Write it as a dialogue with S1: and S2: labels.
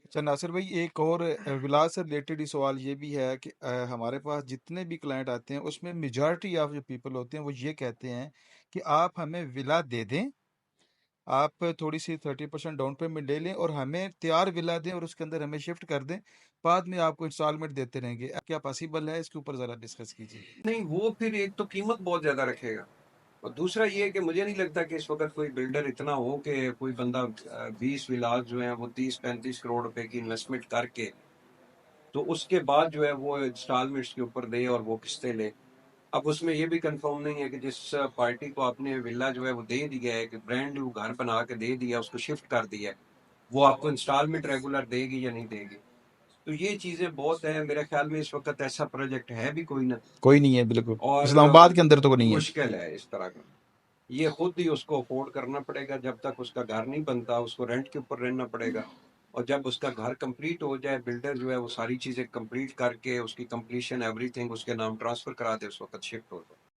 S1: اچھا ناصر بھائی، ایک اور ولا سے ریلیٹڈ سوال یہ بھی ہے کہ ہمارے پاس جتنے بھی کلائنٹ آتے ہیں اس میں میجارٹی آف جو پیپل ہوتے ہیں وہ یہ کہتے ہیں کہ آپ ہمیں ولا دے دیں، آپ تھوڑی سی 30% ڈاؤن پیمنٹ لے لیں اور ہمیں تیار ولا دیں اور اس کے اندر ہمیں شفٹ کر دیں، بعد میں آپ کو انسٹالمنٹ دیتے رہیں گے. کیا پاسبل ہے؟ اس کے اوپر ذرا ڈسکس کیجیے.
S2: نہیں، وہ پھر ایک تو قیمت بہت زیادہ رکھے گا، اور دوسرا یہ کہ مجھے نہیں لگتا کہ اس وقت کوئی بلڈر اتنا ہو کہ کوئی بندہ 20 ولاز جو ہیں وہ 30-35 کروڑ روپے کی انویسٹمنٹ کر کے تو اس کے بعد جو ہے وہ انسٹالمنٹس کے اوپر دے اور وہ قسطیں لے. اب اس میں یہ بھی کنفرم نہیں ہے کہ جس پارٹی کو آپ نے ولا جو ہے وہ دے دیا ہے، کہ برانڈ نیو گھر بنا کے دے دیا، اس کو شفٹ کر دیا ہے، وہ آپ کو انسٹالمنٹ ریگولر دے گی یا نہیں دے گی. تو یہ چیزیں بہت ہیں. میرے خیال میں اس وقت ایسا پروجیکٹ ہے بھی کوئی نہ،
S1: کوئی نہیں ہے، بالکل
S2: اور
S1: اسلام آباد کے اندر تو نہیں ہے.
S2: مشکل ہے اس طرح کا. یہ خود ہی اس کو افورڈ کرنا پڑے گا. جب تک اس کا گھر نہیں بنتا اس کو رینٹ کے اوپر رہنا پڑے گا، اور جب اس کا گھر کمپلیٹ ہو جائے، بلڈر جو ہے وہ ساری چیزیں کمپلیٹ کر کے اس کی کمپلیشن ایوری تھنگ اس کے نام ٹرانسفر کرا دے، اس وقت شفٹ ہو جائے.